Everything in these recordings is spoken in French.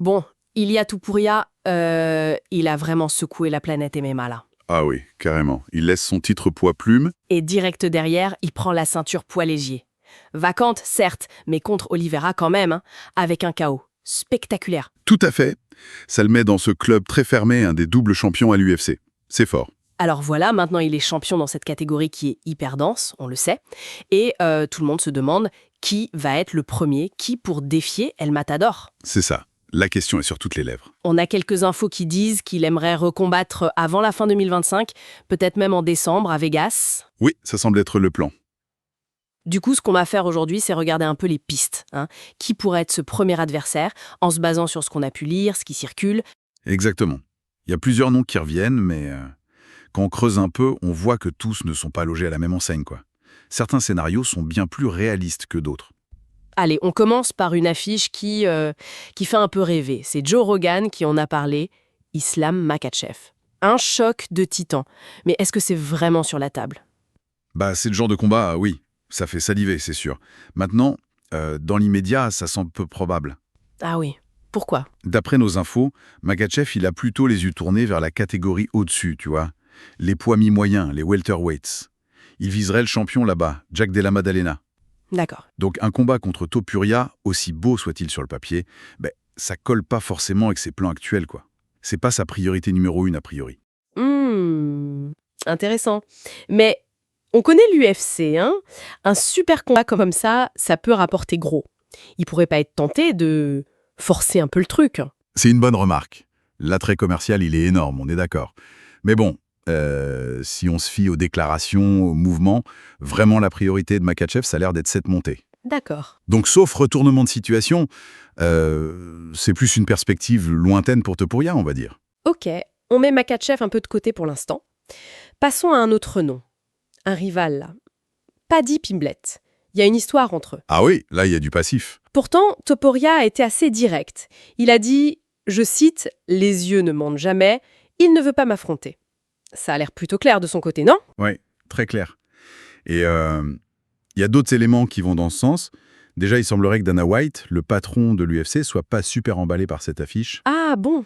Bon, Ilia Topuria, il a vraiment secoué la planète MMA là. Ah oui, carrément. Il laisse son titre poids plume. Et direct derrière, il prend la ceinture poids léger. Vacante, certes, mais contre Oliveira quand même, hein, avec un KO. Spectaculaire. Tout à fait. Ça le met dans ce club très fermé, un des doubles champions à l'UFC. C'est fort. Alors voilà, maintenant il est champion dans cette catégorie qui est hyper dense, on le sait. Et tout le monde se demande qui va être le premier, qui pour défier El Matador. C'est ça. La question est sur toutes les lèvres. On a quelques infos qui disent qu'il aimerait recombattre avant la fin 2025, peut-être même en décembre à Vegas. Oui, ça semble être le plan. Du coup, ce qu'on va faire aujourd'hui, c'est regarder un peu les pistes. Qui pourrait être ce premier adversaire, en se basant sur ce qu'on a pu lire, ce qui circule. Exactement. Il y a plusieurs noms qui reviennent, mais quand on creuse un peu, on voit que tous ne sont pas logés à la même enseigne, quoi. Certains scénarios sont bien plus réalistes que d'autres. Allez, on commence par une affiche qui fait un peu rêver. C'est Joe Rogan qui en a parlé, Islam Makhachev. Un choc de titan. Mais est-ce que c'est vraiment sur la table? Bah, c'est le genre de combat, oui, ça fait saliver, c'est sûr. Maintenant, dans l'immédiat, ça semble peu probable. Ah oui, pourquoi? D'après nos infos, Makhachev, il a plutôt les yeux tournés vers la catégorie au-dessus, tu vois. Les poids mi-moyens, les welterweights. Il viserait le champion là-bas, Jack Della Maddalena. D'accord. Donc un combat contre Topuria, aussi beau soit-il sur le papier, ça colle pas forcément avec ses plans actuels, quoi. C'est pas sa priorité numéro 1 a priori. Intéressant. Mais on connaît l'UFC, hein? Un super combat comme ça peut rapporter gros. Il pourrait pas être tenté de forcer un peu le truc. C'est une bonne remarque. L'attrait commercial, il est énorme, on est d'accord. Mais bon, si on se fie aux déclarations, aux mouvements, vraiment la priorité de Makhachev, ça a l'air d'être cette montée. D'accord. Donc, sauf retournement de situation, c'est plus une perspective lointaine pour Topuria, on va dire. Ok, on met Makhachev un peu de côté pour l'instant. Passons à un autre nom. Un rival, là. Paddy Pimblett. Il y a une histoire entre eux. Ah oui, là, il y a du passif. Pourtant, Topuria a été assez direct. Il a dit, je cite, « Les yeux ne mentent jamais, il ne veut pas m'affronter ». Ça a l'air plutôt clair de son côté, non? Oui, très clair. Et il y a d'autres éléments qui vont dans ce sens. Déjà, il semblerait que Dana White, le patron de l'UFC, soit pas super emballé par cette affiche. Ah bon?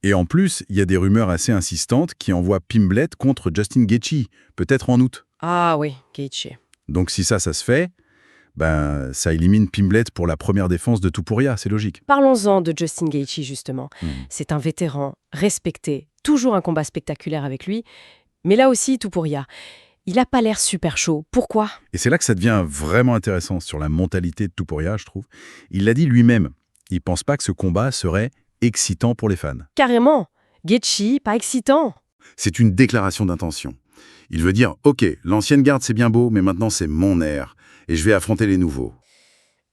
Et en plus, il y a des rumeurs assez insistantes qui envoient Pimblett contre Justin Gaethje, peut-être en août. Ah oui, Gaethje. Donc si ça se fait, ça élimine Pimblett pour la première défense de Topuria, c'est logique. Parlons-en de Justin Gaethje, justement. Mmh. C'est un vétéran, respecté, toujours un combat spectaculaire avec lui. Mais là aussi, Topuria, il a pas l'air super chaud. Pourquoi? Et c'est là que ça devient vraiment intéressant sur la mentalité de Topuria, je trouve. Il l'a dit lui-même, il pense pas que ce combat serait excitant pour les fans. Carrément. Gaethje, pas excitant. C'est une déclaration d'intention. Il veut dire, ok, l'ancienne garde c'est bien beau, mais maintenant c'est mon ère, et je vais affronter les nouveaux.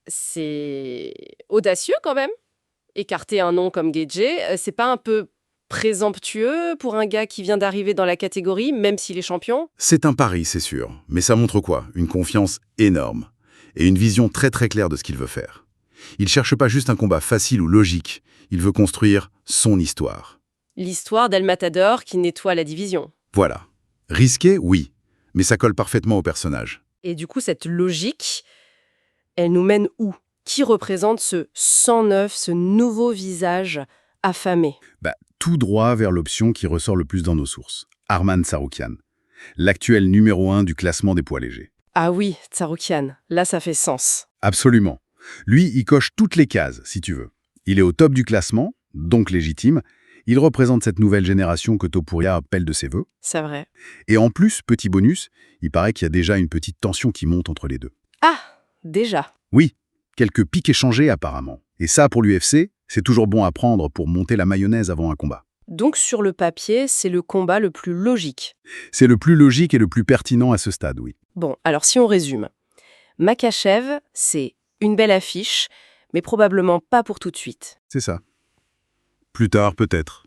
C'est audacieux quand même. Écarter un nom comme Gaethje, c'est pas un peu présomptueux pour un gars qui vient d'arriver dans la catégorie, même s'il est champion? C'est un pari, c'est sûr, mais ça montre quoi? Une confiance énorme, et une vision très très claire de ce qu'il veut faire. Il cherche pas juste un combat facile ou logique, il veut construire son histoire. L'histoire d'El Matador qui nettoie la division. Voilà. Risqué, oui, mais ça colle parfaitement au personnage. Et du coup, cette logique, elle nous mène où? Qui représente ce sang neuf, ce nouveau visage affamé? Tout droit vers l'option qui ressort le plus dans nos sources. Arman Tsarukyan, l'actuel numéro 1 du classement des poids légers. Ah oui, Tsarukyan, là ça fait sens. Absolument. Lui, il coche toutes les cases, si tu veux. Il est au top du classement, donc légitime. Il représente cette nouvelle génération que Topuria appelle de ses vœux. C'est vrai. Et en plus, petit bonus, il paraît qu'il y a déjà une petite tension qui monte entre les deux. Ah, déjà. Oui, quelques pics échangés apparemment. Et ça, pour l'UFC, c'est toujours bon à prendre pour monter la mayonnaise avant un combat. Donc sur le papier, c'est le combat le plus logique. C'est le plus logique et le plus pertinent à ce stade, oui. Bon, alors si on résume. Makhachev, c'est une belle affiche, mais probablement pas pour tout de suite. C'est ça. Plus tard, peut-être.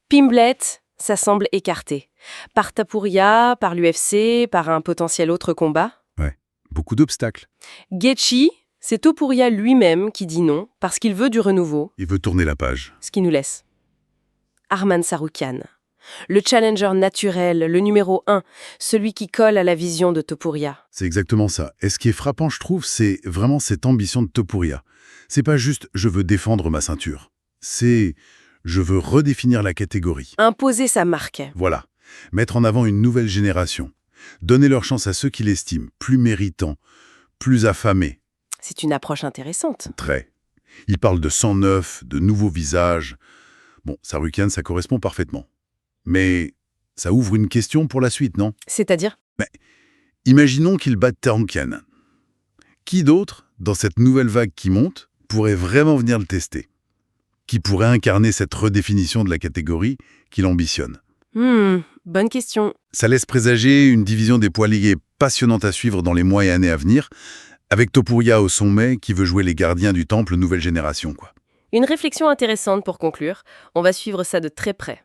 Pimblett, ça semble écarté. Par Topuria, par l'UFC, par un potentiel autre combat. Beaucoup d'obstacles. Gaethje, c'est Topuria lui-même qui dit non, parce qu'il veut du renouveau, Il veut tourner la page. ce qui nous laisse. Arman Tsarukyan, le challenger naturel, le numéro 1, celui qui colle à la vision de Topuria. C'est exactement ça. Et ce qui est frappant, je trouve, c'est vraiment cette ambition de Topuria. C'est pas juste « je veux défendre ma ceinture ». C'est « je veux redéfinir la catégorie ». Imposer sa marque. Voilà. Mettre en avant une nouvelle génération. Donner leur chance à ceux qui l'estiment, plus méritants, plus affamés. C'est une approche intéressante. Très. Il parle de sang neuf, de nouveaux visages. Bon, Sarukyan, ça correspond parfaitement. Mais ça ouvre une question pour la suite, non? C'est-à-dire? Imaginons qu'il batte Tarunkian. Qui d'autre, dans cette nouvelle vague qui monte, pourrait vraiment venir le tester? Qui pourrait incarner cette redéfinition de la catégorie qu'il ambitionne? Bonne question. Ça laisse présager une division des poids ligués passionnante à suivre dans les mois et années à venir, avec Topuria au sommet qui veut jouer les gardiens du temple nouvelle génération, quoi. Une réflexion intéressante pour conclure. On va suivre ça de très près.